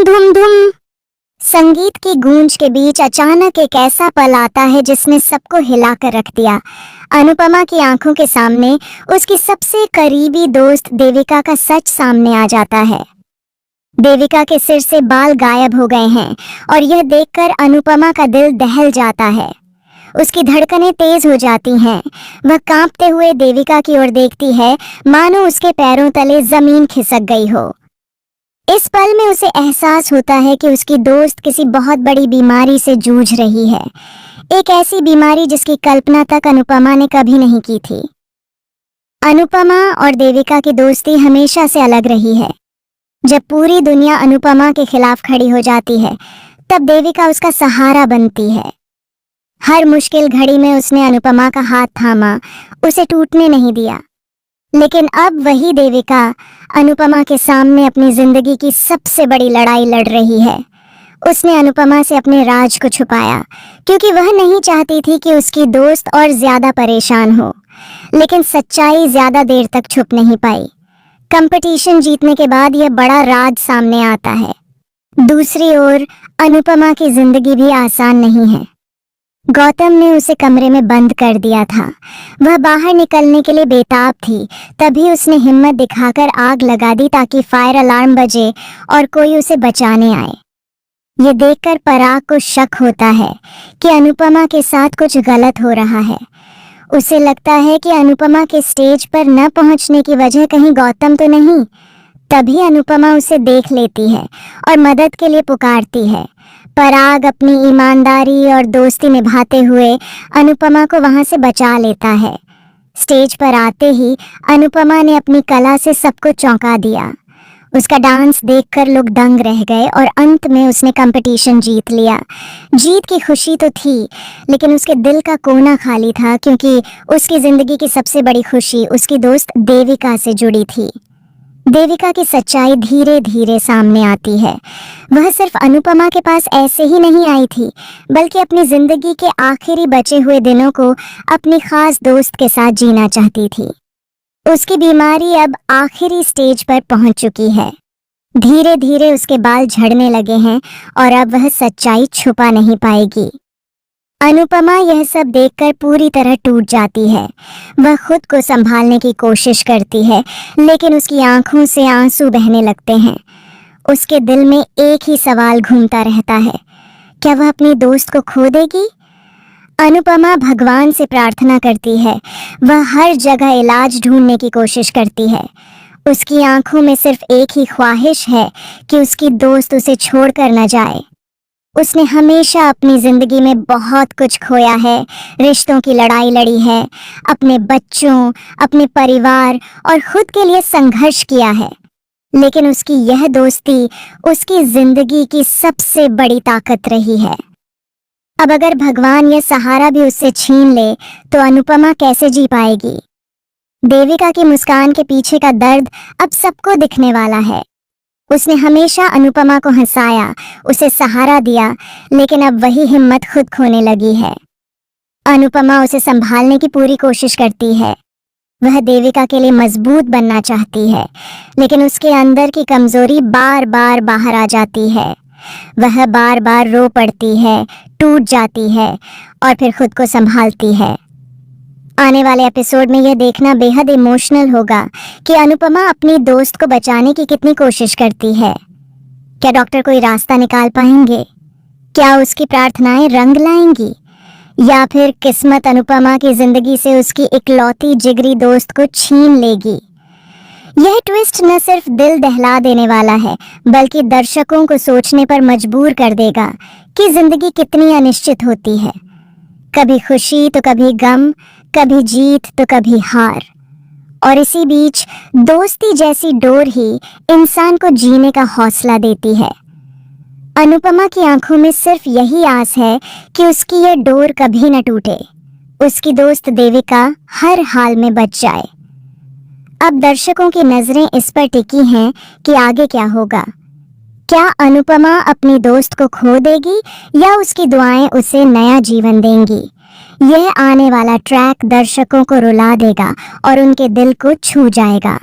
धुम धुम धुम। संगीत की गूंज के बीच अचानक एक ऐसा पल आता है जिसने सबको हिलाकर रख दिया। अनुपमा की आंखों के सामने उसकी सबसे करीबी दोस्त देविका का सच सामने आ जाता है। देविका के सिर से बाल गायब हो गए हैं और यह देखकर अनुपमा का दिल दहल जाता है। उसकी धड़कनें तेज हो जाती हैं। वह कांपते हुए देविका की ओर देखती है, मानो उसके पैरों तले जमीन खिसक गई हो। इस पल में उसे एहसास होता है कि उसकी दोस्त किसी बहुत बड़ी बीमारी से जूझ रही है, एक ऐसी बीमारी जिसकी कल्पना तक अनुपमा ने कभी नहीं की थी। अनुपमा और देविका की दोस्ती हमेशा से अलग रही है। जब पूरी दुनिया अनुपमा के खिलाफ खड़ी हो जाती है, तब देविका उसका सहारा बनती है। हर मुश्किल घड़ी में उसने अनुपमा का हाथ थामा, उसे टूटने नहीं दिया। लेकिन अब वही देविका अनुपमा के सामने अपनी जिंदगी की सबसे बड़ी लड़ाई लड़ रही है। उसने अनुपमा से अपने राज को छुपाया क्योंकि वह नहीं चाहती थी कि उसकी दोस्त और ज्यादा परेशान हो। लेकिन सच्चाई ज्यादा देर तक छुप नहीं पाई। कंपटीशन जीतने के बाद यह बड़ा राज सामने आता है। दूसरी ओर अनुपमा की जिंदगी भी आसान नहीं है। गौतम ने उसे कमरे में बंद कर दिया था। वह बाहर निकलने के लिए बेताब थी। तभी उसने हिम्मत दिखाकर आग लगा दी ताकि फायर अलार्म बजे और कोई उसे बचाने आए। ये देखकर पराग को शक होता है कि अनुपमा के साथ कुछ गलत हो रहा है। उसे लगता है कि अनुपमा के स्टेज पर न पहुंचने की वजह कहीं गौतम तो नहीं। तभी अनुपमा उसे देख लेती है और मदद के लिए पुकारती है। पराग अपनी ईमानदारी और दोस्ती निभाते हुए अनुपमा को वहां से बचा लेता है। स्टेज पर आते ही अनुपमा ने अपनी कला से सबको चौंका दिया। उसका डांस देखकर लोग दंग रह गए और अंत में उसने कंपटीशन जीत लिया। जीत की खुशी तो थी, लेकिन उसके दिल का कोना खाली था क्योंकि उसकी जिंदगी की सबसे बड़ी खुशी उसकी दोस्त देविका से जुड़ी थी। देविका की सच्चाई धीरे धीरे सामने आती है। वह सिर्फ अनुपमा के पास ऐसे ही नहीं आई थी, बल्कि अपनी जिंदगी के आखिरी बचे हुए दिनों को अपनी खास दोस्त के साथ जीना चाहती थी। उसकी बीमारी अब आखिरी स्टेज पर पहुंच चुकी है। धीरे धीरे उसके बाल झड़ने लगे हैं और अब वह सच्चाई छुपा नहीं पाएगी। अनुपमा यह सब देखकर पूरी तरह टूट जाती है। वह खुद को संभालने की कोशिश करती है, लेकिन उसकी आंखों से आंसू बहने लगते हैं। उसके दिल में एक ही सवाल घूमता रहता है, क्या वह अपनी दोस्त को खो देगी? अनुपमा भगवान से प्रार्थना करती है। वह हर जगह इलाज ढूंढने की कोशिश करती है। उसकी आंखों में सिर्फ एक ही ख्वाहिश है कि उसकी दोस्त उसे छोड़कर न जाए। उसने हमेशा अपनी जिंदगी में बहुत कुछ खोया है, रिश्तों की लड़ाई लड़ी है, अपने बच्चों, अपने परिवार और खुद के लिए संघर्ष किया है। लेकिन उसकी यह दोस्ती उसकी जिंदगी की सबसे बड़ी ताकत रही है। अब अगर भगवान यह सहारा भी उससे छीन ले तो अनुपमा कैसे जी पाएगी? देविका की मुस्कान के पीछे का दर्द अब सबको दिखने वाला है। उसने हमेशा अनुपमा को हंसाया, उसे सहारा दिया, लेकिन अब वही हिम्मत खुद खोने लगी है। अनुपमा उसे संभालने की पूरी कोशिश करती है। वह देविका के लिए मजबूत बनना चाहती है, लेकिन उसके अंदर की कमजोरी बार बार बाहर आ जाती है। वह बार बार रो पड़ती है, टूट जाती है और फिर खुद को संभालती है। आने वाले एपिसोड में यह देखना बेहद इमोशनल होगा कि अनुपमा अपनी दोस्त को बचाने की कितनी कोशिश करती है। क्या डॉक्टर कोई रास्ता निकाल पाएंगे? क्या उसकी प्रार्थनाएं रंग लाएंगी? या फिर किस्मत अनुपमा की जिंदगी से उसकी इकलौती जिगरी दोस्त को छीन लेगी? यह ट्विस्ट न सिर्फ दिल दहला देने वाला है, बल्कि दर्शकों को सोचने पर मजबूर कर देगा कि जिंदगी कितनी अनिश्चित होती है। कभी खुशी तो कभी गम, कभी जीत तो कभी हार। और इसी बीच दोस्ती जैसी डोर ही इंसान को जीने का हौसला देती है। अनुपमा की आंखों में सिर्फ यही आस है कि उसकी यह डोर कभी न टूटे, उसकी दोस्त देविका हर हाल में बच जाए। अब दर्शकों की नजरें इस पर टिकी हैं कि आगे क्या होगा। क्या अनुपमा अपनी दोस्त को खो देगी या उसकी दुआएं उसे नया जीवन देंगी? यह आने वाला ट्रैक दर्शकों को रुला देगा और उनके दिल को छू जाएगा।